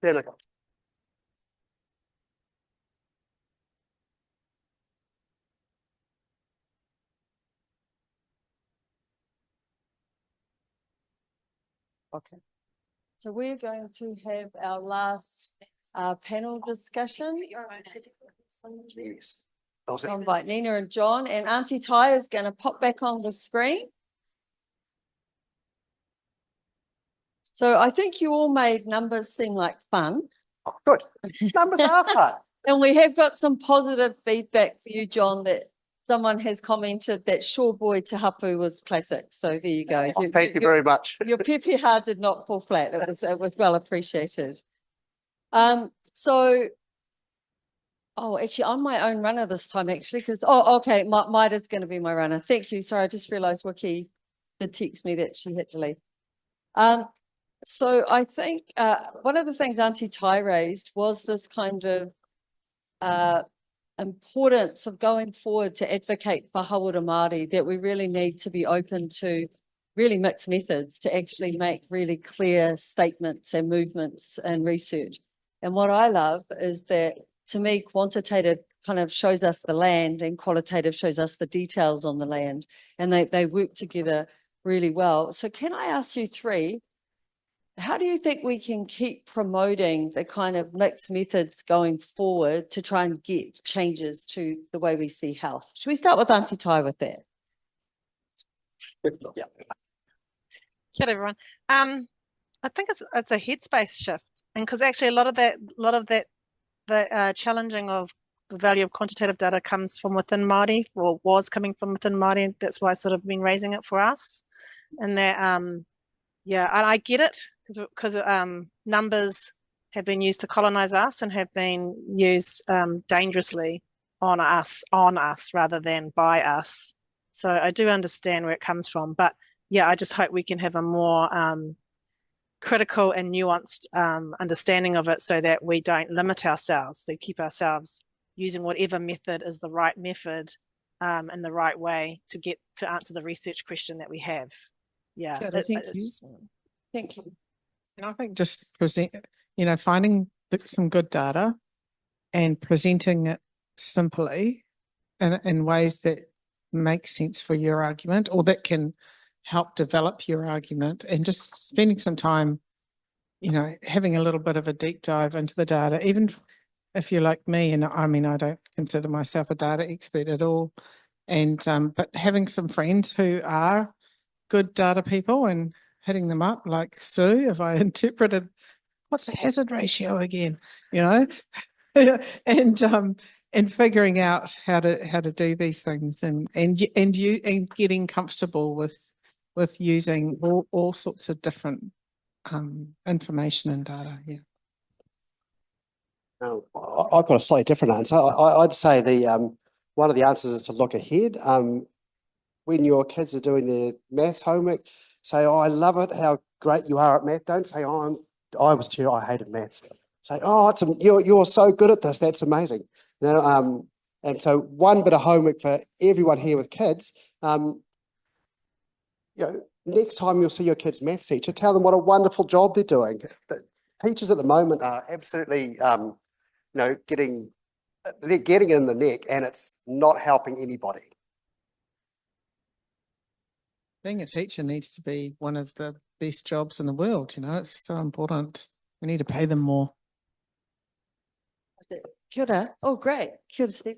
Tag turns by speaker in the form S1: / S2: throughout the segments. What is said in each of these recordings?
S1: Tēnā.
S2: Okay. So we're going to have our last panel discussion.
S1: Yes.
S2: I'll invite Nina and John, and Auntie Ty is going to pop back on the screen. So I think you all made numbers seem like fun.
S1: Oh, good. Numbers are fun.
S2: And we have got some positive feedback for you, John, that someone has commented that Shore Boy Te Hapu was classic. So there you go.
S1: Oh, thank you very much.
S2: Your pepe heart did not fall flat. It was well appreciated. Actually, I'm my own runner this time, actually, because, okay, Maida's going to be my runner. Thank you. Sorry, I just realised Wiki did text me that she had to leave. So I think one of the things Auntie Ty raised was this kind of importance of going forward to advocate for hauora Māori, that we really need to be open to really mixed methods to actually make really clear statements and movements and research. And what I love is that, to me, quantitative kind of shows us the land and qualitative shows us the details on the land, and they work together really well. So can I ask you three, how do you think we can keep promoting the kind of mixed methods going forward to try and get changes to the way we see health? Should we start with Auntie Ty with that?
S1: Yeah.
S3: Kia ora, everyone. I think it's a headspace shift, and because actually a lot of that the challenging of the value of quantitative data comes from within Māori, or was coming from within Māori, and that's why I've sort of been raising it for us. And that, yeah, and I get it, because numbers have been used to colonize us and have been used dangerously on us rather than by us. So I do understand where it comes from, but yeah, I just hope we can have a more critical and nuanced understanding of it, so that we don't limit ourselves, so keep ourselves using whatever method is the right method in the right way to answer the research question that we have. Yeah.
S2: Good, thank you.
S4: And I think just finding some good data and presenting it simply in ways that make sense for your argument, or that can help develop your argument, and just spending some time, having a little bit of a deep dive into the data, even if you're like me, and I mean, I don't consider myself a data expert at all, and but having some friends who are good data people and hitting them up, like Sue, if I interpreted, what's the hazard ratio again, and figuring out how to do these things, and getting comfortable with using all sorts of different information and data. Yeah.
S1: I've got a slightly different answer. I'd say one of the answers is to look ahead. When your kids are doing their maths homework, say, "Oh, I love it, how great you are at math." Don't say, "Oh, I was terrible, I hated maths." Say, "Oh, you're so good at this. That's amazing." And so one bit of homework for everyone here with kids. Next time you'll see your kid's maths teacher, tell them what a wonderful job they're doing. The teachers at the moment are absolutely, getting in the neck, and it's not helping anybody.
S4: Being a teacher needs to be one of the best jobs in the world. It's so important. We need to pay them more.
S2: Kia ora. Oh, great. Kia ora, Steve.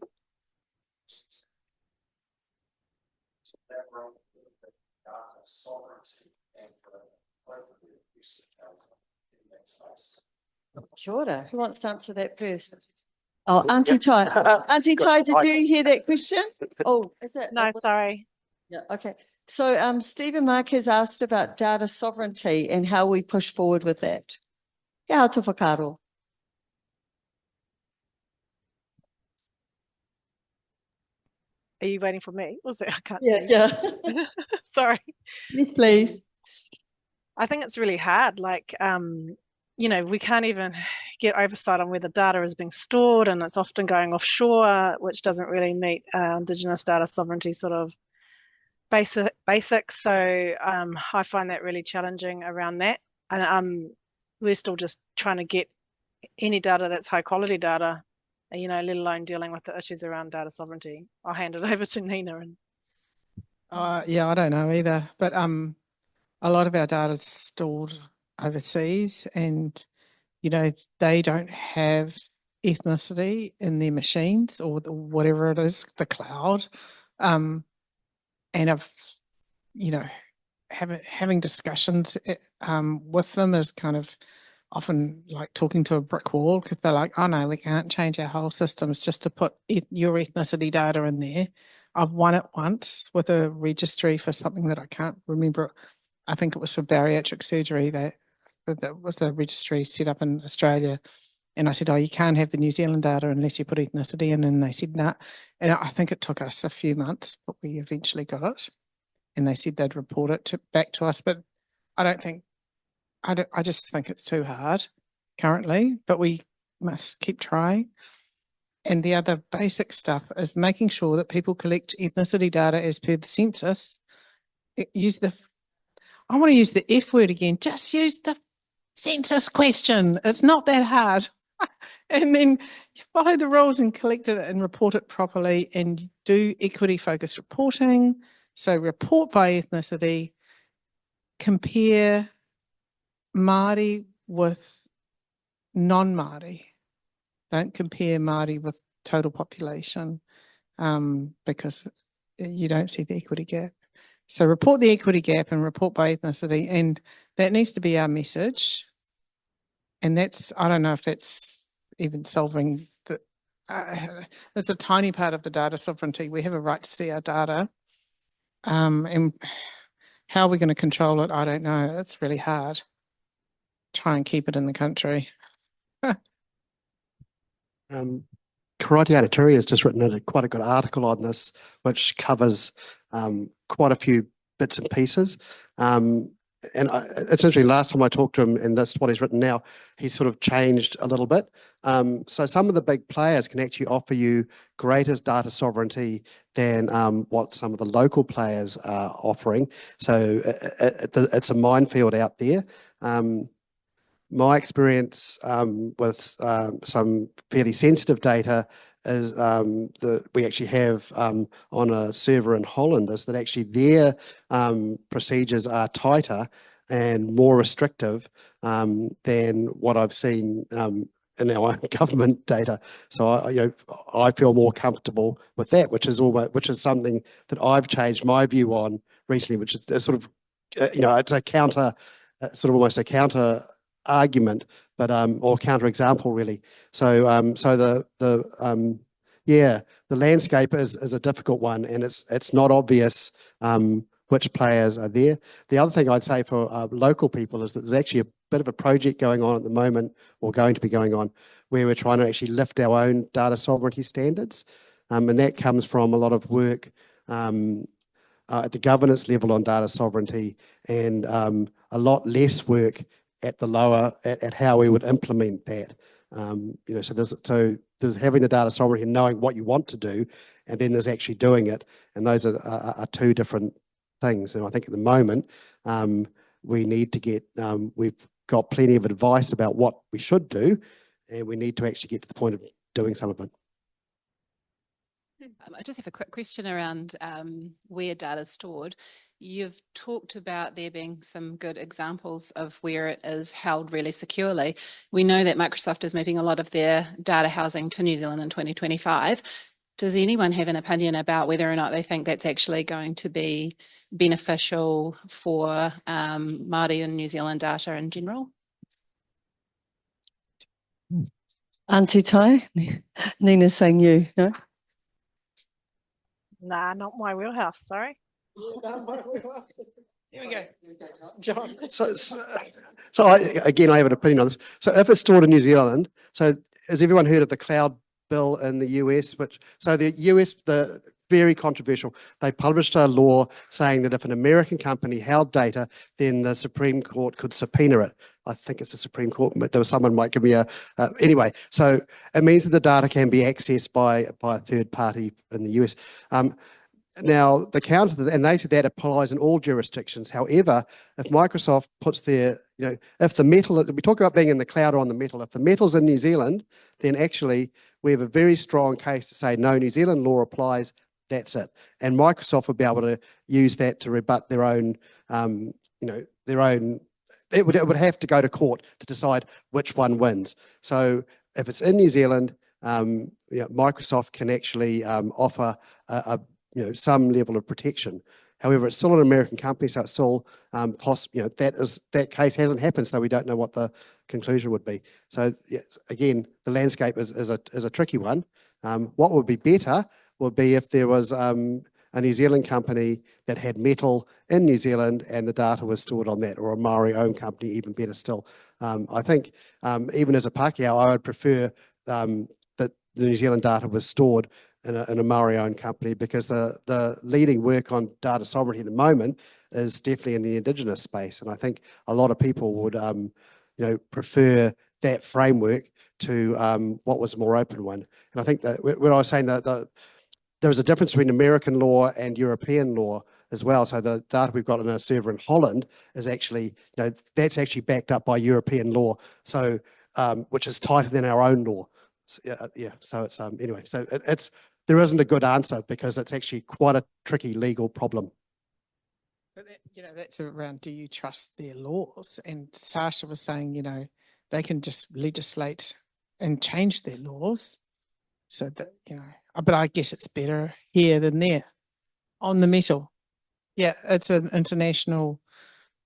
S2: Kia ora. Who wants to answer that first? Oh, Auntie Ty. Auntie Ty, did you hear that question? Oh, is it?
S3: No, sorry.
S2: Yeah, okay. So Stephen Mark has asked about data sovereignty and how we push forward with that. Kia atu whakaaro.
S3: Are you waiting for me? Was it? I can't
S2: see. Yeah.
S3: Sorry.
S2: Yes, please.
S3: I think it's really hard. Like, we can't even get oversight on where the data is being stored, and it's often going offshore, which doesn't really meet Indigenous data sovereignty sort of basics. So I find that really challenging around that. And we're still just trying to get any data that's high quality data, let alone dealing with the issues around data sovereignty. I'll hand it over to Nina. And
S4: Yeah, I don't know either, but a lot of our data is stored overseas, and they don't have ethnicity in their machines or whatever it is, the cloud. And I've, having discussions with them is kind of often like talking to a brick wall, because they're like, oh no, we can't change our whole systems just to put your ethnicity data in there. I've won it once with a registry for something that I can't remember. I think it was for bariatric surgery. That was a registry set up in Australia. And I said, oh, you can't have the New Zealand data unless you put ethnicity in. And they said, no. Nah. And I think it took us a few months, but we eventually got it. And they said they'd report it back to us. But I just think it's too hard currently, but we must keep trying. And the other basic stuff is making sure that people collect ethnicity data as per the census. I want to use the F word again. Just use the census question. It's not that hard. And then you follow the rules and collect it and report it properly, and do equity focused reporting. So report by ethnicity, compare Māori with non-Māori. Don't compare Māori with total population, because you don't see the equity gap. So report the equity gap and report by ethnicity, and that needs to be our message. And that's, I don't know if that's even solving the, it's a tiny part of the data sovereignty. We have a right to see our data. And how are we going to control it? I don't know. It's really hard. Try and keep it in the country.
S1: Karate Araturi has just written quite a good article on this, which covers quite a few bits and pieces. And it's interesting, last time I talked to him, and that's what he's written now, he's sort of changed a little bit. So some of the big players can actually offer you greater data sovereignty than what some of the local players are offering. So it's a minefield out there. My experience with some fairly sensitive data is that we actually have on a server in Holland is that actually their procedures are tighter and more restrictive than what I've seen in our own government data. So I feel more comfortable with that, which is something that I've changed my view on recently, which is sort of it's a counter, sort of almost a counter argument, but or counter example really. So the landscape is a difficult one, and it's not obvious which players are there. The other thing I'd say for local people is that there's actually a bit of a project going on at the moment, or going to be going on, where we're trying to actually lift our own data sovereignty standards, and that comes from a lot of work at the governance level on data sovereignty, and a lot less work at the lower at how we would implement that. So there's having the data sovereignty and knowing what you want to do, and then there's actually doing it, and those are two different things. And I think at the moment we need to get we've got plenty of advice about what we should do, and we need to actually get to the point of doing some of it.
S5: I just have a quick question around where data is stored. You've talked about there being some good examples of where it is held really securely. We know that Microsoft is moving a lot of their data housing to New Zealand in 2025. Does anyone have an opinion about whether or not they think that's actually going to be beneficial for Māori and New Zealand data in general?
S2: Auntie Tai, Nina's saying you, no?
S3: Nah, not my wheelhouse, sorry.
S4: Here we go. John.
S1: So I have an opinion on this. So if it's stored in New Zealand, so has everyone heard of the cloud bill in the US? The US, the very controversial, they published a law saying that if an American company held data, then the Supreme Court could subpoena it. I think it's the Supreme Court, but there was someone might give me anyway. So it means that the data can be accessed by a third party in the US. Now, the counter to that, and they said that applies in all jurisdictions. However, if Microsoft puts their, if the metal, we talk about being in the cloud or on the metal, if the metal's in New Zealand, then actually we have a very strong case to say, no, New Zealand law applies, that's it. And Microsoft would be able to use that to rebut their own, their own, it would have to go to court to decide which one wins. So if it's in New Zealand, Microsoft can actually offer some level of protection. However, it's still an American company, so it's still that case hasn't happened, so we don't know what the conclusion would be. So again, the landscape is a tricky one. What would be better would be if there was a New Zealand company that had metal in New Zealand and the data was stored on that, or a Maori-owned company, even better still. I think even as a Pākehā, I would prefer that the New Zealand data was stored in a Maori-owned company, because the leading work on data sovereignty at the moment is definitely in the Indigenous space. And I think a lot of people would prefer that framework to what was a more open one. And I think that when I was saying that there's a difference between American law and European law as well. So the data we've got in a server in Holland is actually, that's actually backed up by European law, so which is tighter than our own law. So, so it's anyway. So there isn't a good answer, because it's actually quite a tricky legal problem.
S4: But that's around, do you trust their laws? And Sasha was saying, they can just legislate and change their laws, so that but I guess it's better here than there on the metal. Yeah, it's an international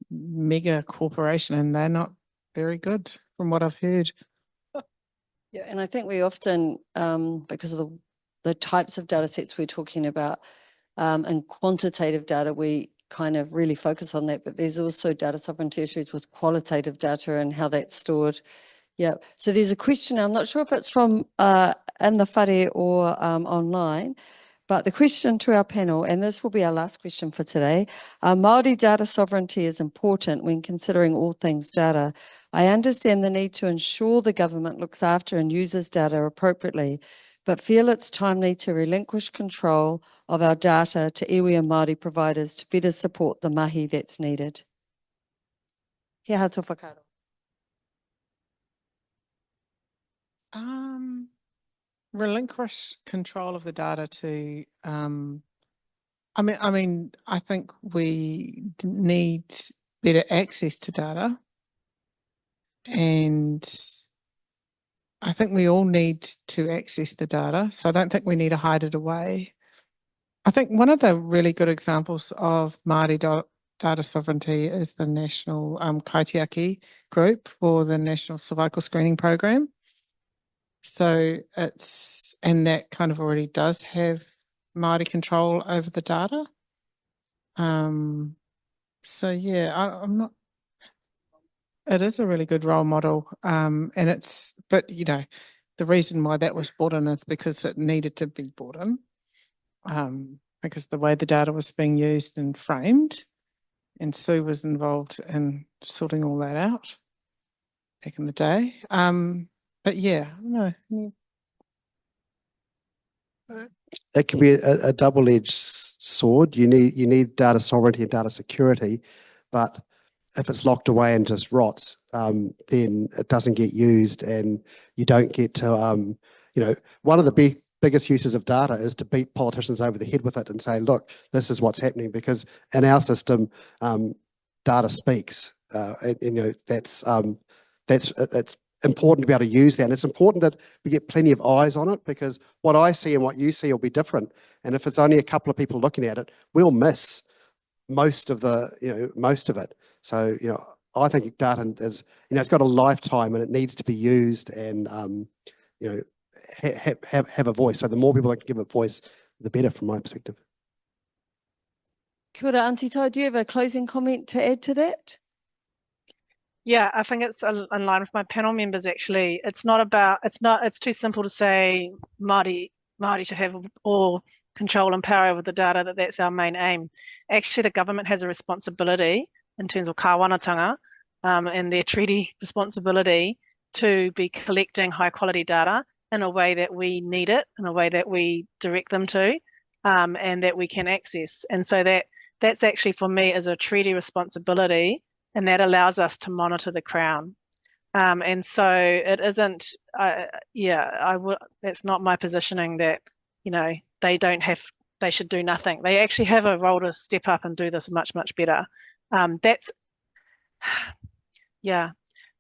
S4: mega corporation, and they're not very good from what I've heard.
S2: Yeah, and I think we often, because of the types of data sets we're talking about, and quantitative data, we kind of really focus on that, but there's also data sovereignty issues with qualitative data and how that's stored. Yeah, so there's a question, I'm not sure if it's from in the whare or online, but the question to our panel, and this will be our last question for today, Māori data sovereignty is important when considering all things data. I understand the need to ensure the government looks after and uses data appropriately, but feel it's timely to relinquish control of our data to iwi and Māori providers to better support the mahi that's needed. He aha tō whakaaro.
S4: Relinquish control of the data to, I think we need better access to data, and I think we all need to access the data, so I don't think we need to hide it away. I think one of the really good examples of Māori data sovereignty is the National Kaitiaki group for the National Cervical Screening Program. So and that kind of already does have Māori control over the data. So yeah, I'm not, it is a really good role model. And but the reason why that was brought in is because it needed to be brought in, because the way the data was being used and framed, and Sue was involved in sorting all that out back in the day. But yeah, no.
S1: It can be a double-edged sword. You need data sovereignty and data security, but if it's locked away and just rots, then it doesn't get used, and you don't get to, one of the biggest uses of data is to beat politicians over the head with it and say, look, this is what's happening, because in our system, data speaks. That's it's important to be able to use that. And it's important that we get plenty of eyes on it, because what I see and what you see will be different. And if it's only a couple of people looking at it, we'll miss most of it. So, I think data is, it's got a lifetime, and it needs to be used and, have a voice. So the more people that can give a voice, the better from my perspective.
S2: Kia ora, Auntie Tai, do you have a closing comment to add to that?
S3: Yeah, I think it's in line with my panel members, actually. It's too simple to say Māori should have all control and power over the data, that's our main aim. Actually, the government has a responsibility in terms of kāwanatanga and their treaty responsibility to be collecting high quality data in a way that we need it, in a way that we direct them to. and that we can access. And so that's actually for me is a treaty responsibility, and that allows us to monitor the Crown. And so it isn't, that's not my positioning that, they should do nothing. They actually have a role to step up and do this much, much better.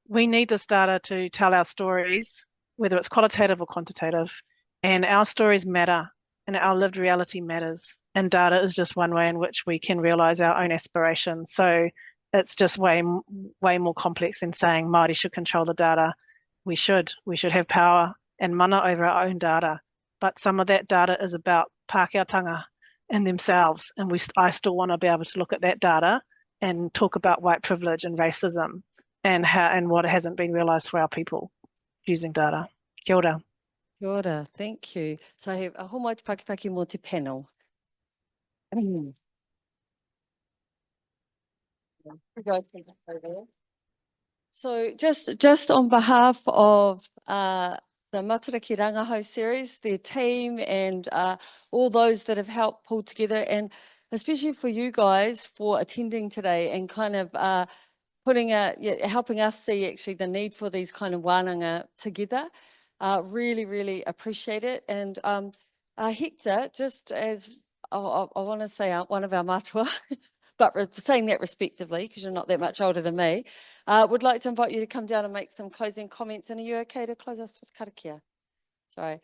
S3: We need this data to tell our stories, whether it's qualitative or quantitative, and our stories matter and our lived reality matters. And data is just one way in which we can realize our own aspirations. So it's just way more complex than saying Māori should control the data. We should have power and mana over our own data. But some of that data is about Pākehātanga and themselves. And I still want to be able to look at that data and talk about white privilege and racism and what hasn't been realised for our people using data. Kia ora.
S2: Kia ora, thank you. So I have a homai te pakipaki mo te panel. You guys can go there. So just on behalf of the Matariki Rangahau series, their team and all those that have helped pull together, and especially for you guys for attending today and kind of helping us see actually the need for these kind of wānanga together. Really, really appreciate it. And Hector, just as I want to say one of our matua, but saying that respectively, because you're not that much older than me, would like to invite you to come down and make some closing comments. And are you okay to close us with karakia? Sorry.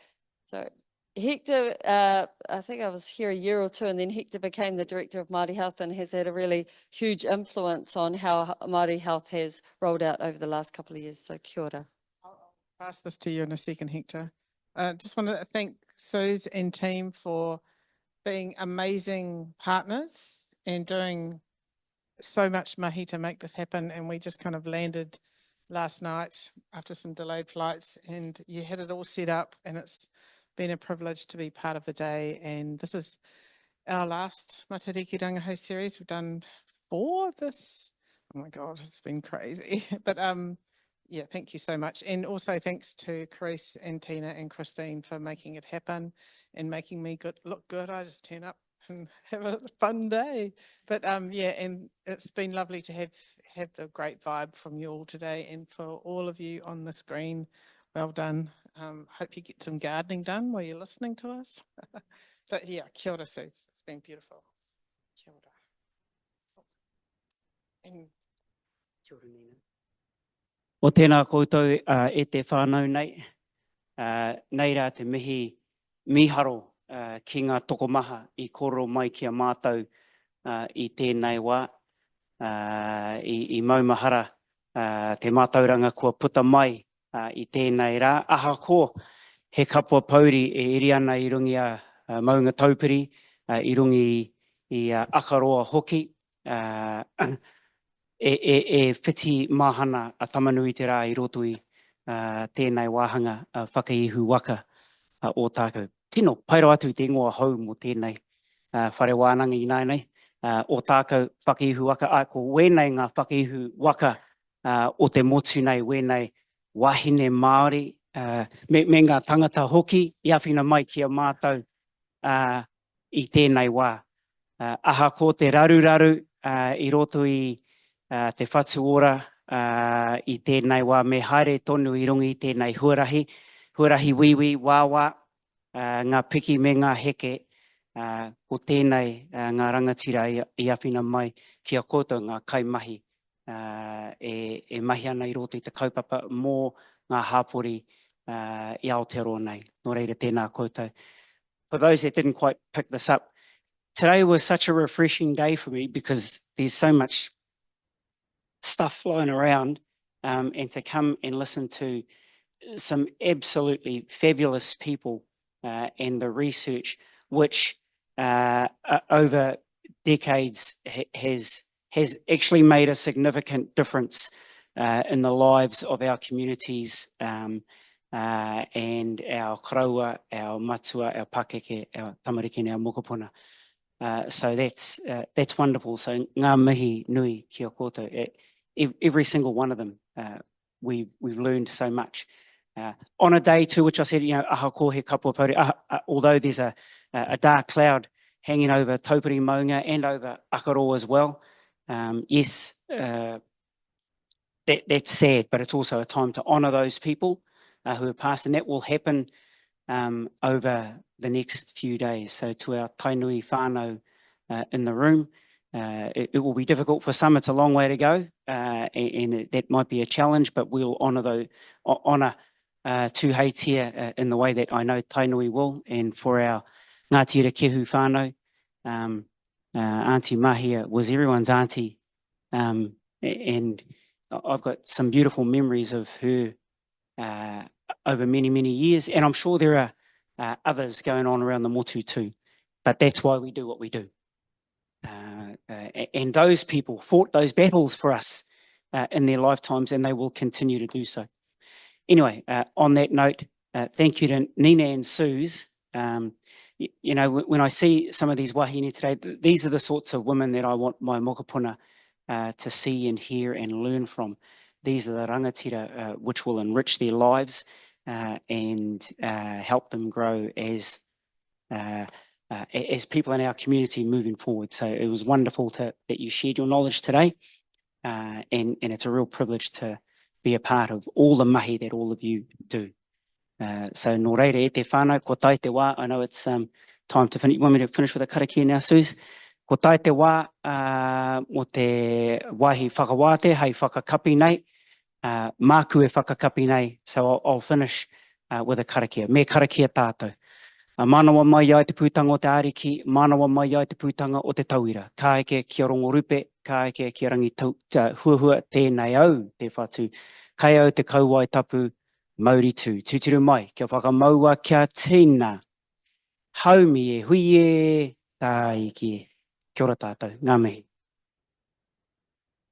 S2: So Hector, I think I was here a year or two, and then Hector became the Director of Māori Health and has had a really huge influence on how Māori Health has rolled out over the last couple of years. So kia ora.
S4: I'll pass this to you in a second, Hector. Just want to thank Suze and team for being amazing partners and doing so much mahi to make this happen. And we just kind of landed last night after some delayed flights, and you had it all set up, and it's been a privilege to be part of the day. And this is our last Matariki Rangahau series. We've done 4 of this. Oh my God, it's been crazy. But yeah, thank you so much. And also thanks to Chris and Tina and Christine for making it happen and making me look good. I just turn up and have a fun day. But yeah, and it's been lovely to have the great vibe from you all today, and for all of you on the screen, well done. Hope you get some gardening done while you're listening to us. But yeah, kia ora, Suze. It's been beautiful. Kia ora. And
S6: Kia ora, Nina. O tēnā koutou e te whānau nei, nei rā te mihi miharo ki ngā tokomaha I koro mai ki a mātou I tēnei wā, I maumahara te mātauranga kua puta mai I tēnei rā. Aha ko, he kapua pauri e iri ana I rungi a maunga taupiri, I rungi I akaroa hoki, e whiti mahana a tamanui te rā I roto I tēnei wāhanga whakaihu waka o tākou. Tino, pairo atu te ingoa hau mo tēnei whare wānanga I nei, o tākou whakaihu waka, ko wēnei ngā whakaihu waka o te motu nei, wēnei wahine Māori, me ngā tangata hoki, I awhina mai ki a mātou I tēnei wā. Aha ko te raruraru I roto I te whatu ora I tēnei wā, me haere tonu I rungi I tēnei huarahi wiwi wāwā, ngā piki me ngā heke, ko tēnei ngā rangatira I awhina mai ki a koutou ngā kaimahi e mahi ana I roto I te kaupapa mō ngā hāpori I Aotearoa nei. Nō reira tēnā koutou. For those that didn't quite pick this up, today was such a refreshing day for me because there's so much stuff flying around, and to come and listen to some absolutely fabulous people and the research which over decades has actually made a significant difference in the lives of our communities and our karaua, our matua, our pakeke, our tamariki and our mokopuna. So that's wonderful. So ngā mihi nui kia koutou. Every single one of them, we've learned so much. On a day too, which I said, aha ko he kapua pauri, although there's a dark cloud hanging over Taupiri Maunga and over Akaroa as well, yes, that's sad, but it's also a time to honour those people who have passed, and that will happen over the next few days. So to our tainui whānau in the room, it will be difficult for some. It's a long way to go, and that might be a challenge, but we'll honour tūheitia in the way that I know tainui will. And for our Ngāti Kehu whānau, Auntie Mahia was everyone's auntie, and I've got some beautiful memories of her over many, many years, and I'm sure there are others going on around the motu too, but that's why we do what we do. And those people fought those battles for us in their lifetimes, and they will continue to do so. Anyway, on that note, thank you to Nina and Suze. When I see some of these wahine today, these are the sorts of women that I want my mokopuna to see and hear and learn from. These are the rangatira which will enrich their lives and help them grow as people in our community moving forward. So it was wonderful that you shared your knowledge today, and it's a real privilege to be a part of all the mahi that all of you do. So nō reira e te whānau, ko tai te wā. I know it's time to finish. You want me to finish with a karakia now, Suze? Ko tai te wā mo te wāhi whakawāte, hei whakakapi nei, māku e whakakapi nei. So I'll finish with a karakia. Me karakia tātou. Manawa mai ai te pūtanga o te ariki, manawa mai ai te pūtanga o te tauira. Ka eke kia rongo rupe, ka eke kia rangi huahua tēnei au te whatu. Kai au te kauai tapu, mauri tū. Tūturu mai, kia whakamaua kia tīna. Haumi e hui e, tā iki e. Kia ora tātou, ngā mihi.